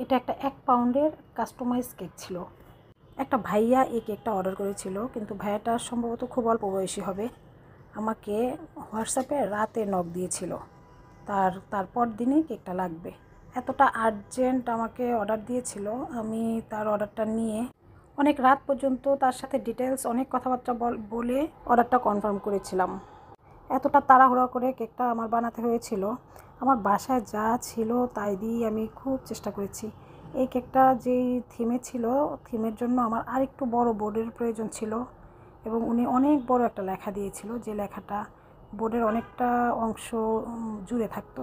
এটা একটা 1 পাউন্ডের কাস্টমাইজ কেক ছিল। একটা ভাইয়া এই কেকটা অর্ডার করেছিল, কিন্তু ভাইয়াটা সম্ভবত খুব অল্প বয়সী হবে। আমাকে হোয়াটসঅ্যাপে রাতে নক দিয়েছিল, তারপর দিনই কেকটা লাগবে। এতটা আর্জেন্ট আমাকে অর্ডার দিয়েছিল। আমি তার অর্ডারটা নিয়ে অনেক রাত পর্যন্ত তার সাথে ডিটেলস অনেক কথাবার্তা বলে অর্ডারটা কনফার্ম করেছিলাম। এতটা তাড়াহুড়া করে কেকটা আমার বানাতে হয়েছিল। আমার বাসায় যা ছিল তাই দিয়েই আমি খুব চেষ্টা করেছি। এই কেকটা যেই থিমে ছিল, থিমের জন্য আমার আরেকটু বড় বোর্ডের প্রয়োজন ছিল, এবং উনি অনেক বড় একটা লেখা দিয়েছিল, যে লেখাটা বোর্ডের অনেকটা অংশ জুড়ে থাকতো।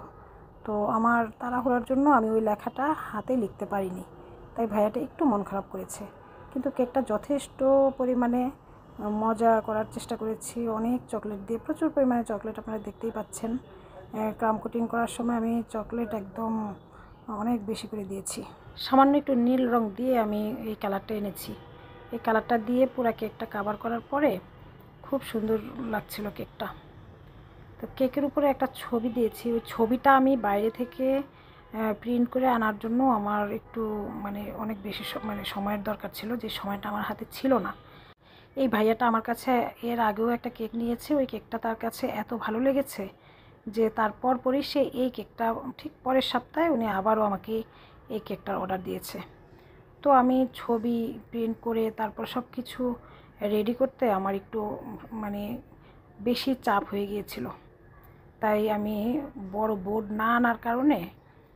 তো আমার তাড়াহুড়ার জন্য আমি ওই লেখাটা হাতে লিখতে পারিনি, তাই ভাইয়াটা একটু মন খারাপ করেছে। কিন্তু কেকটা যথেষ্ট পরিমাণে মজা করার চেষ্টা করেছি, অনেক চকলেট দিয়ে, প্রচুর পরিমাণে চকলেট আপনারা দেখতেই পাচ্ছেন। ক্রাম কোটিং করার সময় আমি চকলেট একদম অনেক বেশি করে দিয়েছি। সামান্য একটু নীল রং দিয়ে আমি এই কালারটা এনেছি। এই কালারটা দিয়ে পুরো কেকটা কাভার করার পরে খুব সুন্দর লাগছিল কেকটা। তো কেকের উপরে একটা ছবি দিয়েছি। ওই ছবিটা আমি বাইরে থেকে প্রিন্ট করে আনার জন্য আমার একটু অনেক বেশি সময়ের দরকার ছিল, যে সময়টা আমার হাতে ছিল না। এই ভাইয়াটা আমার কাছে এর আগেও একটা কেক নিয়েছে, ওই কেকটা তার কাছে এত ভালো লেগেছে যে তারপর পরই সে এই কেকটা, ঠিক পরের সপ্তাহে উনি আবারও আমাকে এই কেকটার অর্ডার দিয়েছে। তো আমি ছবি প্রিন্ট করে তারপর সব কিছু রেডি করতে আমার একটু বেশি চাপ হয়ে গিয়েছিল। তাই আমি বড় বোর্ড না আনার কারণে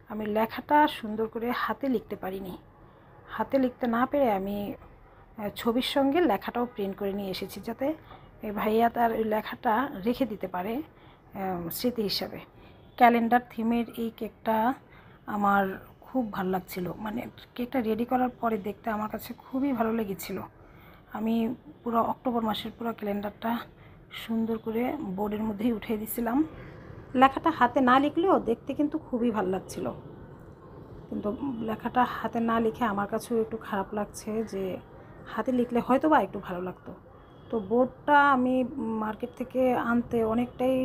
আমি লেখাটা সুন্দর করে হাতে লিখতে পারিনি। হাতে লিখতে না পেরে আমি ছবির সঙ্গে লেখাটাও প্রিন্ট করে নিয়ে এসেছি, যাতে ভাইয়া তার ওই লেখাটা রেখে দিতে পারে স্মৃতি হিসাবে। ক্যালেন্ডার থিমের এই কেকটা আমার খুব ভালো লাগছিল। কেকটা রেডি করার পরে দেখতে আমার কাছে খুবই ভালো লেগেছিল। আমি পুরো অক্টোবর মাসের পুরো ক্যালেন্ডারটা সুন্দর করে বোর্ডের মধ্যেই উঠিয়ে দিয়েছিলাম। লেখাটা হাতে না লিখলেও দেখতে কিন্তু খুবই ভালো লাগছিল, কিন্তু লেখাটা হাতে না লিখে আমার কাছেও একটু খারাপ লাগছে, যে হাতে লিখলে হয়তো বা একটু ভালো লাগতো। তো বোর্ডটা আমি মার্কেট থেকে আনতে অনেকটাই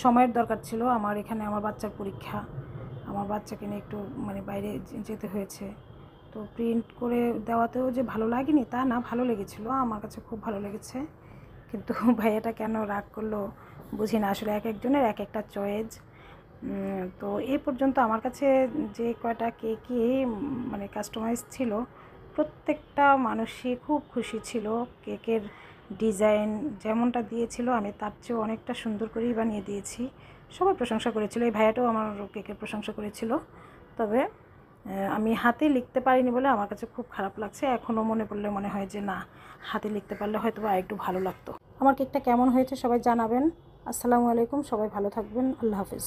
সময়ের দরকার ছিল। আমার এখানে আমার বাচ্চার পরীক্ষা, আমার বাচ্চাকে নিয়ে একটু বাইরে যেতে হয়েছে। তো প্রিন্ট করে দেওয়াতেও যে ভালো লাগেনি তা না, ভালো লেগেছিলো, আমার কাছে খুব ভালো লেগেছে। কিন্তু ভাইয়াটা কেন রাগ করলো বুঝি না। আসলে এক একজনের এক একটা চয়েস। তো এই পর্যন্ত আমার কাছে যে কয়টা কেকই কাস্টমাইজ ছিল, প্রত্যেকটা মানুষই খুব খুশি ছিল। কেকের ডিজাইন যেমনটা দিয়েছিল আমি তার চেয়েও অনেকটা সুন্দর করেই বানিয়ে দিয়েছি। সবাই প্রশংসা করেছিল, এই ভাইয়াটাও আমার কেকের প্রশংসা করেছিল। তবে আমি হাতে লিখতে পারিনি বলে আমার কাছে খুব খারাপ লাগছে। এখনও মনে পড়লে মনে হয় যে না, হাতে লিখতে পারলে হয়তো বা একটু ভালো লাগতো। আমার কেকটা কেমন হয়েছে সবাই জানাবেন। আসসালামু আলাইকুম, সবাই ভালো থাকবেন। আল্লাহ হাফিজ।